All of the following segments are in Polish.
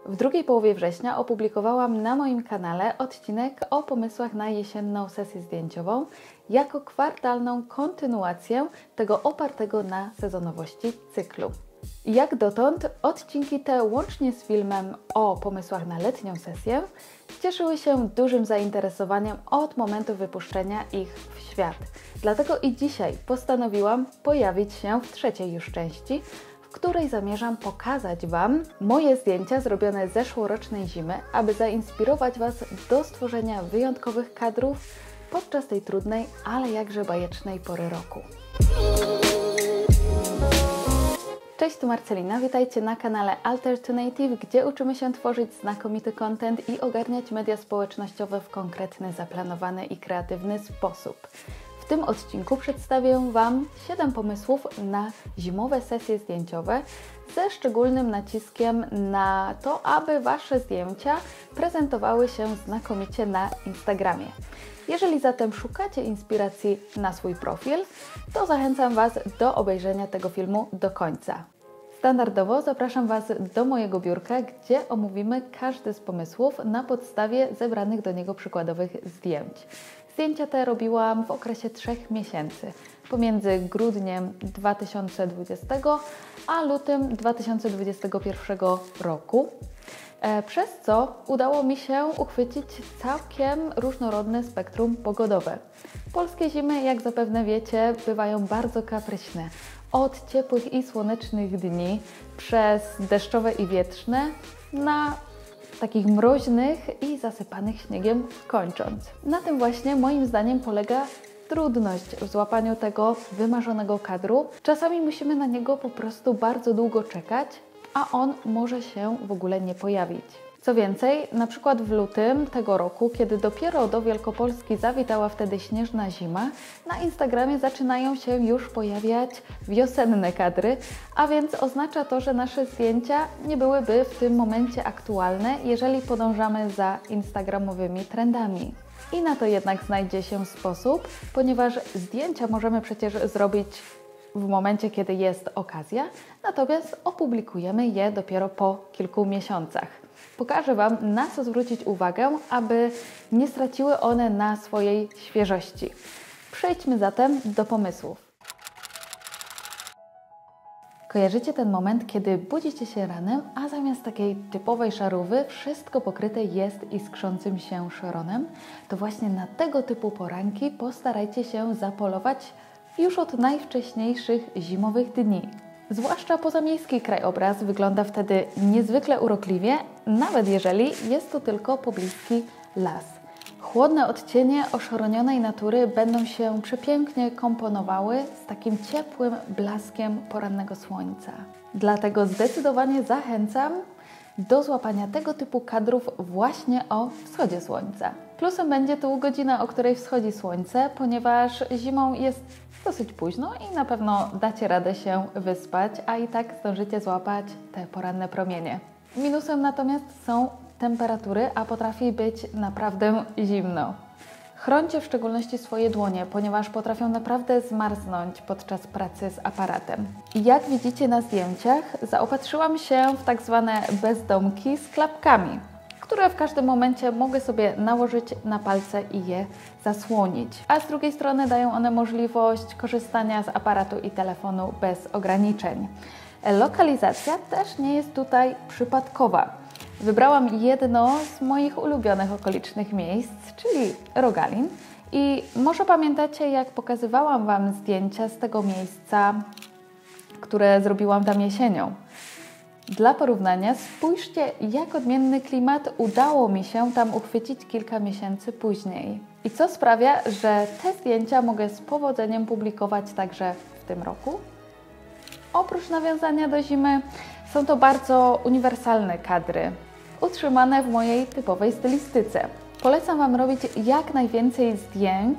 W drugiej połowie września opublikowałam na moim kanale odcinek o pomysłach na jesienną sesję zdjęciową jako kwartalną kontynuację tego opartego na sezonowości cyklu. Jak dotąd odcinki te łącznie z filmem o pomysłach na letnią sesję cieszyły się dużym zainteresowaniem od momentu wypuszczenia ich w świat. Dlatego i dzisiaj postanowiłam pojawić się w trzeciej już części, w której zamierzam pokazać Wam moje zdjęcia zrobione zeszłorocznej zimy, aby zainspirować Was do stworzenia wyjątkowych kadrów podczas tej trudnej, ale jakże bajecznej pory roku. Cześć, tu Marcelina, witajcie na kanale Alternative, gdzie uczymy się tworzyć znakomity content i ogarniać media społecznościowe w konkretny, zaplanowany i kreatywny sposób. W tym odcinku przedstawię Wam 7 pomysłów na zimowe sesje zdjęciowe ze szczególnym naciskiem na to, aby Wasze zdjęcia prezentowały się znakomicie na Instagramie. Jeżeli zatem szukacie inspiracji na swój profil, to zachęcam Was do obejrzenia tego filmu do końca. Standardowo zapraszam Was do mojego biurka, gdzie omówimy każdy z pomysłów na podstawie zebranych do niego przykładowych zdjęć. Zdjęcia te robiłam w okresie 3 miesięcy, pomiędzy grudniem 2020 a lutym 2021 roku, przez co udało mi się uchwycić całkiem różnorodne spektrum pogodowe. Polskie zimy, jak zapewne wiecie, bywają bardzo kapryśne. Od ciepłych i słonecznych dni, przez deszczowe i wietrzne, na takich mroźnych i zasypanych śniegiem kończąc. Na tym właśnie moim zdaniem polega trudność w złapaniu tego wymarzonego kadru. Czasami musimy na niego po prostu bardzo długo czekać, a on może się w ogóle nie pojawić. Co więcej, na przykład w lutym tego roku, kiedy dopiero do Wielkopolski zawitała wtedy śnieżna zima, na Instagramie zaczynają się już pojawiać wiosenne kadry, a więc oznacza to, że nasze zdjęcia nie byłyby w tym momencie aktualne, jeżeli podążamy za instagramowymi trendami. I na to jednak znajdzie się sposób, ponieważ zdjęcia możemy przecież zrobić w momencie, kiedy jest okazja, natomiast opublikujemy je dopiero po kilku miesiącach. Pokażę Wam, na co zwrócić uwagę, aby nie straciły one na swojej świeżości. Przejdźmy zatem do pomysłów. Kojarzycie ten moment, kiedy budzicie się ranem, a zamiast takiej typowej szarówy wszystko pokryte jest iskrzącym się szronem? To właśnie na tego typu poranki postarajcie się zapolować już od najwcześniejszych zimowych dni. Zwłaszcza pozamiejski krajobraz wygląda wtedy niezwykle urokliwie, nawet jeżeli jest to tylko pobliski las. Chłodne odcienie oszronionej natury będą się przepięknie komponowały z takim ciepłym blaskiem porannego słońca. Dlatego zdecydowanie zachęcam do złapania tego typu kadrów właśnie o wschodzie słońca. Plusem będzie tu godzina, o której wschodzi słońce, ponieważ zimą jest dosyć późno i na pewno dacie radę się wyspać, a i tak zdążycie złapać te poranne promienie. Minusem natomiast są temperatury, a potrafi być naprawdę zimno. Chrońcie w szczególności swoje dłonie, ponieważ potrafią naprawdę zmarznąć podczas pracy z aparatem. Jak widzicie na zdjęciach, zaopatrzyłam się w tak zwane bezdomki z klapkami, które w każdym momencie mogę sobie nałożyć na palce i je zasłonić. A z drugiej strony dają one możliwość korzystania z aparatu i telefonu bez ograniczeń. Lokalizacja też nie jest tutaj przypadkowa. Wybrałam jedno z moich ulubionych okolicznych miejsc, czyli Rogalin. I może pamiętacie, jak pokazywałam Wam zdjęcia z tego miejsca, które zrobiłam tam jesienią. Dla porównania spójrzcie, jak odmienny klimat udało mi się tam uchwycić kilka miesięcy później. I co sprawia, że te zdjęcia mogę z powodzeniem publikować także w tym roku. Oprócz nawiązania do zimy, są to bardzo uniwersalne kadry, utrzymane w mojej typowej stylistyce. Polecam Wam robić jak najwięcej zdjęć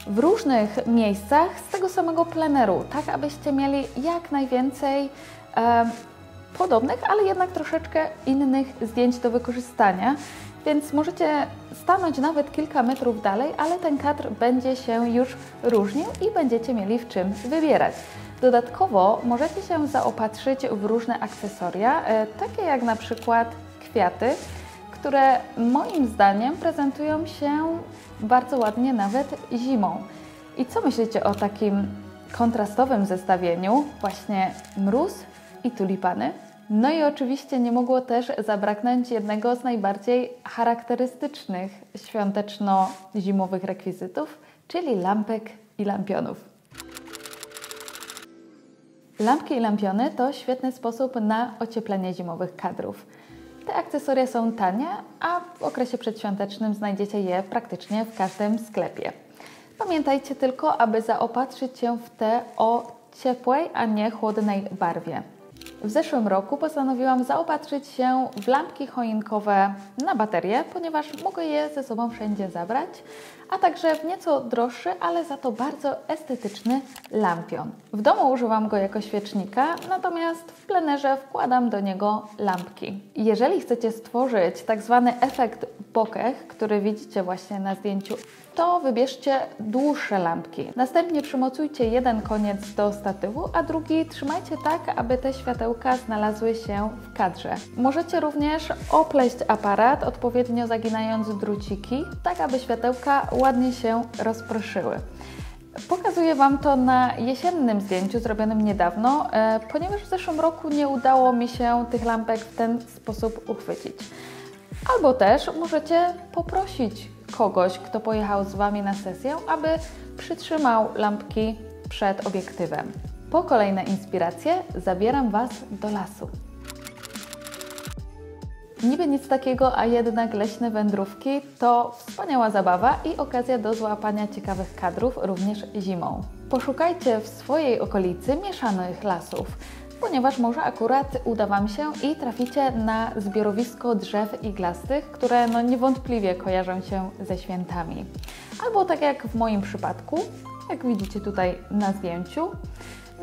w różnych miejscach z tego samego pleneru, tak abyście mieli jak najwięcej podobnych, ale jednak troszeczkę innych zdjęć do wykorzystania. Więc możecie stanąć nawet kilka metrów dalej, ale ten kadr będzie się już różnił i będziecie mieli w czym wybierać. Dodatkowo możecie się zaopatrzyć w różne akcesoria, takie jak na przykład kwiaty, które moim zdaniem prezentują się bardzo ładnie nawet zimą. I co myślicie o takim kontrastowym zestawieniu? Właśnie mróz i tulipany. No i oczywiście nie mogło też zabraknąć jednego z najbardziej charakterystycznych świąteczno-zimowych rekwizytów, czyli lampek i lampionów. Lampki i lampiony to świetny sposób na ocieplenie zimowych kadrów. Te akcesoria są tanie, a w okresie przedświątecznym znajdziecie je praktycznie w każdym sklepie. Pamiętajcie tylko, aby zaopatrzyć się w te o ciepłej, a nie chłodnej barwie. W zeszłym roku postanowiłam zaopatrzyć się w lampki choinkowe na baterie, ponieważ mogę je ze sobą wszędzie zabrać, a także w nieco droższy, ale za to bardzo estetyczny lampion. W domu używam go jako świecznika, natomiast w plenerze wkładam do niego lampki. Jeżeli chcecie stworzyć tak zwany efekt bokeh, który widzicie właśnie na zdjęciu, to wybierzcie dłuższe lampki. Następnie przymocujcie jeden koniec do statywu, a drugi trzymajcie tak, aby te światełka znalazły się w kadrze. Możecie również opleść aparat, odpowiednio zaginając druciki, tak aby światełka ładnie się rozproszyły. Pokazuję Wam to na jesiennym zdjęciu zrobionym niedawno, ponieważ w zeszłym roku nie udało mi się tych lampek w ten sposób uchwycić. Albo też możecie poprosić kogoś, kto pojechał z Wami na sesję, aby przytrzymał lampki przed obiektywem. Po kolejne inspiracje zabieram Was do lasu. Niby nic takiego, a jednak leśne wędrówki to wspaniała zabawa i okazja do złapania ciekawych kadrów również zimą. Poszukajcie w swojej okolicy mieszanych lasów, ponieważ może akurat uda Wam się i traficie na zbiorowisko drzew iglastych, które niewątpliwie kojarzą się ze świętami. Albo tak jak w moim przypadku, jak widzicie tutaj na zdjęciu,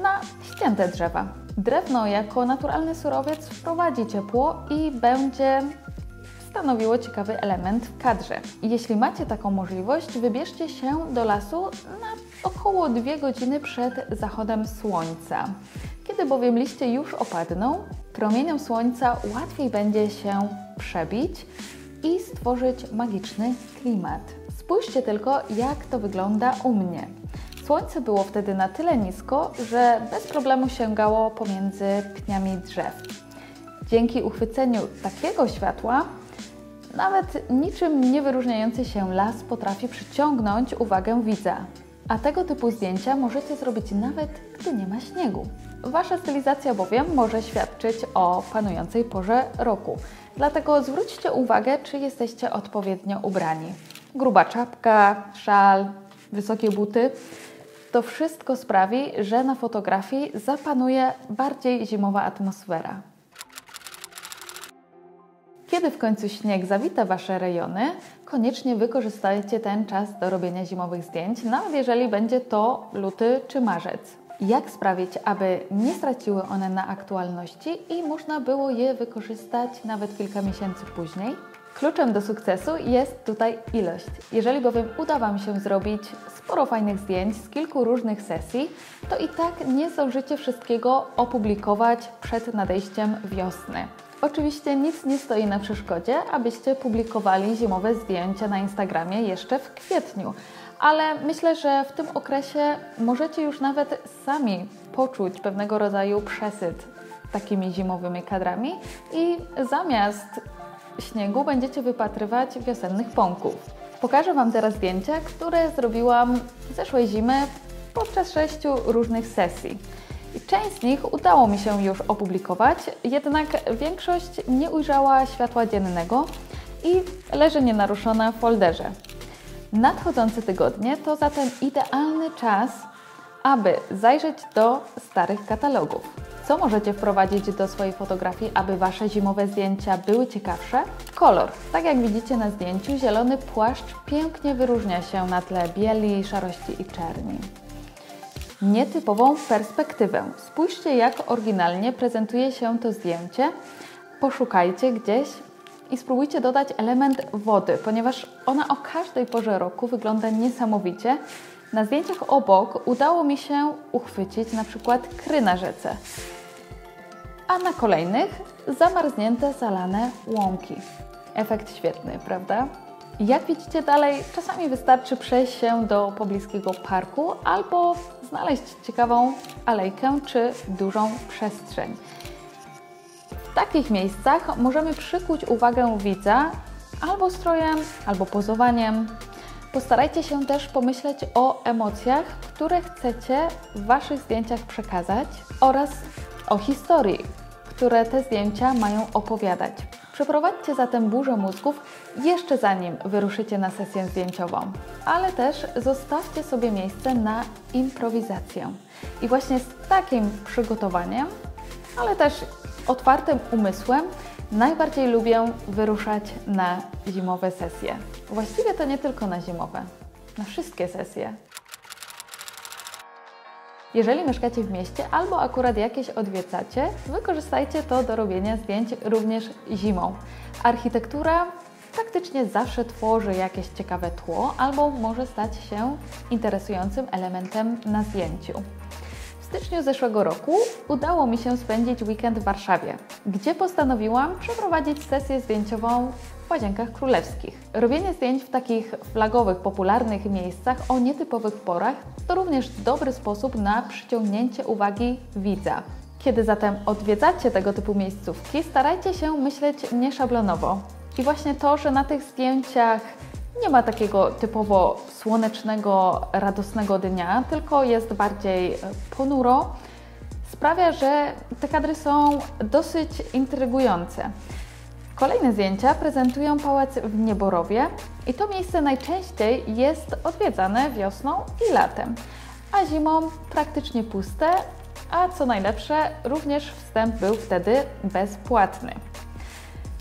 na ścięte drzewa. Drewno jako naturalny surowiec wprowadzi ciepło i będzie stanowiło ciekawy element w kadrze. Jeśli macie taką możliwość, wybierzcie się do lasu na około 2 godziny przed zachodem słońca. Kiedy bowiem liście już opadną, promieniom słońca łatwiej będzie się przebić i stworzyć magiczny klimat. Spójrzcie tylko, jak to wygląda u mnie. Słońce było wtedy na tyle nisko, że bez problemu sięgało pomiędzy pniami drzew. Dzięki uchwyceniu takiego światła, nawet niczym nie wyróżniający się las potrafi przyciągnąć uwagę widza. A tego typu zdjęcia możecie zrobić nawet, gdy nie ma śniegu. Wasza stylizacja bowiem może świadczyć o panującej porze roku. Dlatego zwróćcie uwagę, czy jesteście odpowiednio ubrani. Gruba czapka, szal, wysokie buty. To wszystko sprawi, że na fotografii zapanuje bardziej zimowa atmosfera. Kiedy w końcu śnieg zawita Wasze rejony, koniecznie wykorzystajcie ten czas do robienia zimowych zdjęć, nawet jeżeli będzie to luty czy marzec. Jak sprawić, aby nie straciły one na aktualności i można było je wykorzystać nawet kilka miesięcy później? Kluczem do sukcesu jest tutaj ilość. Jeżeli bowiem uda Wam się zrobić sporo fajnych zdjęć z kilku różnych sesji, to i tak nie zdążycie wszystkiego opublikować przed nadejściem wiosny. Oczywiście nic nie stoi na przeszkodzie, abyście publikowali zimowe zdjęcia na Instagramie jeszcze w kwietniu, ale myślę, że w tym okresie możecie już nawet sami poczuć pewnego rodzaju przesyt takimi zimowymi kadrami i zamiast śniegu będziecie wypatrywać wiosennych pąków. Pokażę Wam teraz zdjęcia, które zrobiłam zeszłej zimy podczas 6 różnych sesji. Część z nich udało mi się już opublikować, jednak większość nie ujrzała światła dziennego i leży nienaruszona w folderze. Nadchodzące tygodnie to zatem idealny czas, aby zajrzeć do starych katalogów. Co możecie wprowadzić do swojej fotografii, aby Wasze zimowe zdjęcia były ciekawsze? Kolor. Tak jak widzicie na zdjęciu, zielony płaszcz pięknie wyróżnia się na tle bieli, szarości i czerni. Nietypową perspektywę. Spójrzcie, jak oryginalnie prezentuje się to zdjęcie. Poszukajcie gdzieś i spróbujcie dodać element wody, ponieważ ona o każdej porze roku wygląda niesamowicie. Na zdjęciach obok udało mi się uchwycić na przykład kry na rzece, a na kolejnych zamarznięte, zalane łąki. Efekt świetny, prawda? Jak widzicie dalej, czasami wystarczy przejść się do pobliskiego parku albo znaleźć ciekawą alejkę czy dużą przestrzeń. W takich miejscach możemy przykuć uwagę widza albo strojem, albo pozowaniem. Postarajcie się też pomyśleć o emocjach, które chcecie w Waszych zdjęciach przekazać oraz o historii, które te zdjęcia mają opowiadać. Przeprowadźcie zatem burzę mózgów jeszcze zanim wyruszycie na sesję zdjęciową, ale też zostawcie sobie miejsce na improwizację. I właśnie z takim przygotowaniem, ale też otwartym umysłem najbardziej lubię wyruszać na zimowe sesje. Właściwie to nie tylko na zimowe, na wszystkie sesje. Jeżeli mieszkacie w mieście albo akurat jakieś odwiedzacie, wykorzystajcie to do robienia zdjęć również zimą. Architektura praktycznie zawsze tworzy jakieś ciekawe tło albo może stać się interesującym elementem na zdjęciu. W styczniu zeszłego roku udało mi się spędzić weekend w Warszawie, gdzie postanowiłam przeprowadzić sesję zdjęciową w Łazienkach Królewskich. Robienie zdjęć w takich flagowych, popularnych miejscach o nietypowych porach to również dobry sposób na przyciągnięcie uwagi widza. Kiedy zatem odwiedzacie tego typu miejscówki, starajcie się myśleć nieszablonowo. I właśnie to, że na tych zdjęciach nie ma takiego typowo słonecznego, radosnego dnia, tylko jest bardziej ponuro, sprawia, że te kadry są dosyć intrygujące. Kolejne zdjęcia prezentują pałac w Nieborowie i to miejsce najczęściej jest odwiedzane wiosną i latem, a zimą praktycznie puste, a co najlepsze, również wstęp był wtedy bezpłatny.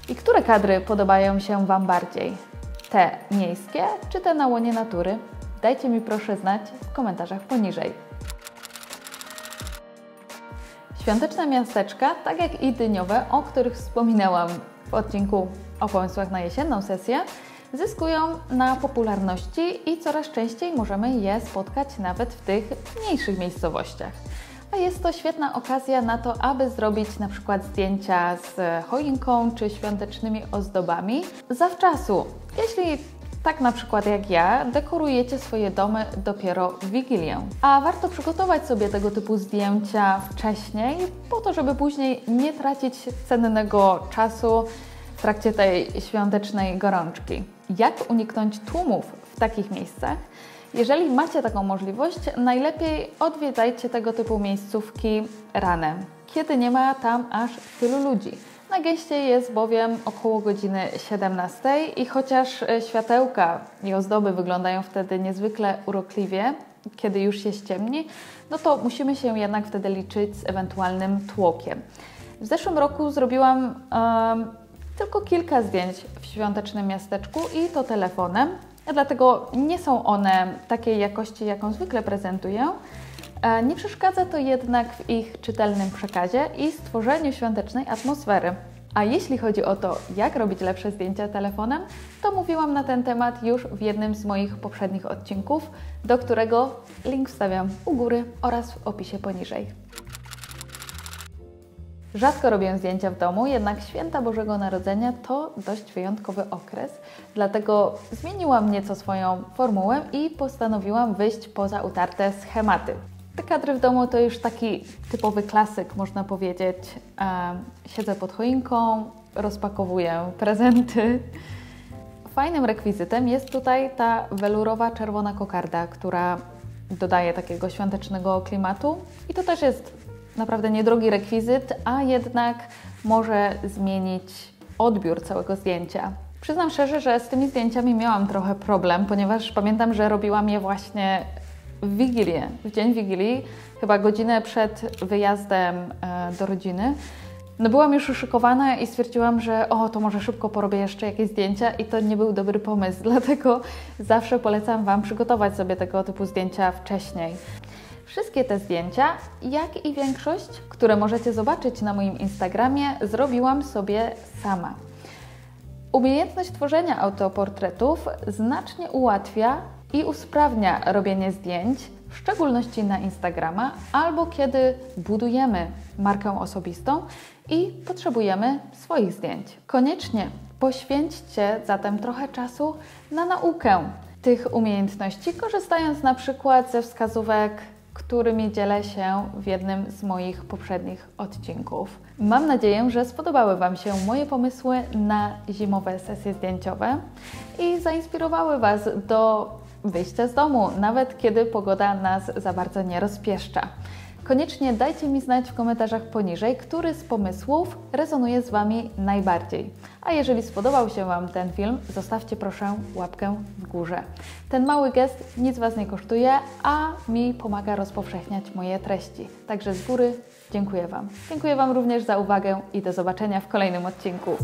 I które kadry podobają się Wam bardziej? Te miejskie czy te na łonie natury? Dajcie mi proszę znać w komentarzach poniżej. Świąteczne miasteczka, tak jak i dyniowe, o których wspominałam w odcinku o pomysłach na jesienną sesję, zyskują na popularności i coraz częściej możemy je spotkać nawet w tych mniejszych miejscowościach. A jest to świetna okazja na to, aby zrobić na przykład zdjęcia z choinką czy świątecznymi ozdobami zawczasu. Jeśli tak na przykład jak ja, dekorujecie swoje domy dopiero w Wigilię. A warto przygotować sobie tego typu zdjęcia wcześniej, po to, żeby później nie tracić cennego czasu w trakcie tej świątecznej gorączki. Jak uniknąć tłumów w takich miejscach? Jeżeli macie taką możliwość, najlepiej odwiedzajcie tego typu miejscówki ranem, kiedy nie ma tam aż tylu ludzi. Najgęściej jest bowiem około godziny 17 i chociaż światełka i ozdoby wyglądają wtedy niezwykle urokliwie, kiedy już się ściemni, no to musimy się jednak wtedy liczyć z ewentualnym tłokiem. W zeszłym roku zrobiłam tylko kilka zdjęć w świątecznym miasteczku i to telefonem, dlatego nie są one takiej jakości, jaką zwykle prezentuję. Nie przeszkadza to jednak w ich czytelnym przekazie i stworzeniu świątecznej atmosfery. A jeśli chodzi o to, jak robić lepsze zdjęcia telefonem, to mówiłam na ten temat już w jednym z moich poprzednich odcinków, do którego link wstawiam u góry oraz w opisie poniżej. Rzadko robię zdjęcia w domu, jednak święta Bożego Narodzenia to dość wyjątkowy okres, dlatego zmieniłam nieco swoją formułę i postanowiłam wyjść poza utarte schematy. Te kadry w domu to już taki typowy klasyk, można powiedzieć. Siedzę pod choinką, rozpakowuję prezenty. Fajnym rekwizytem jest tutaj ta welurowa czerwona kokarda, która dodaje takiego świątecznego klimatu. I to też jest naprawdę niedrogi rekwizyt, a jednak może zmienić odbiór całego zdjęcia. Przyznam szczerze, że z tymi zdjęciami miałam trochę problem, ponieważ pamiętam, że robiłam je właśnie w Wigilię, w dzień Wigilii, chyba godzinę przed wyjazdem do rodziny. No byłam już uszykowana i stwierdziłam, że to może szybko porobię jeszcze jakieś zdjęcia i to nie był dobry pomysł, dlatego zawsze polecam Wam przygotować sobie tego typu zdjęcia wcześniej. Wszystkie te zdjęcia, jak i większość, które możecie zobaczyć na moim Instagramie, zrobiłam sobie sama. Umiejętność tworzenia autoportretów znacznie ułatwia i usprawnia robienie zdjęć, w szczególności na Instagrama, albo kiedy budujemy markę osobistą i potrzebujemy swoich zdjęć. Koniecznie poświęćcie zatem trochę czasu na naukę tych umiejętności, korzystając na przykład ze wskazówek, którymi dzielę się w jednym z moich poprzednich odcinków. Mam nadzieję, że spodobały Wam się moje pomysły na zimowe sesje zdjęciowe i zainspirowały Was do wyjścia z domu, nawet kiedy pogoda nas za bardzo nie rozpieszcza. Koniecznie dajcie mi znać w komentarzach poniżej, który z pomysłów rezonuje z Wami najbardziej. A jeżeli spodobał się Wam ten film, zostawcie proszę łapkę w górze. Ten mały gest nic Was nie kosztuje, a mi pomaga rozpowszechniać moje treści. Także z góry dziękuję Wam. Dziękuję Wam również za uwagę i do zobaczenia w kolejnym odcinku.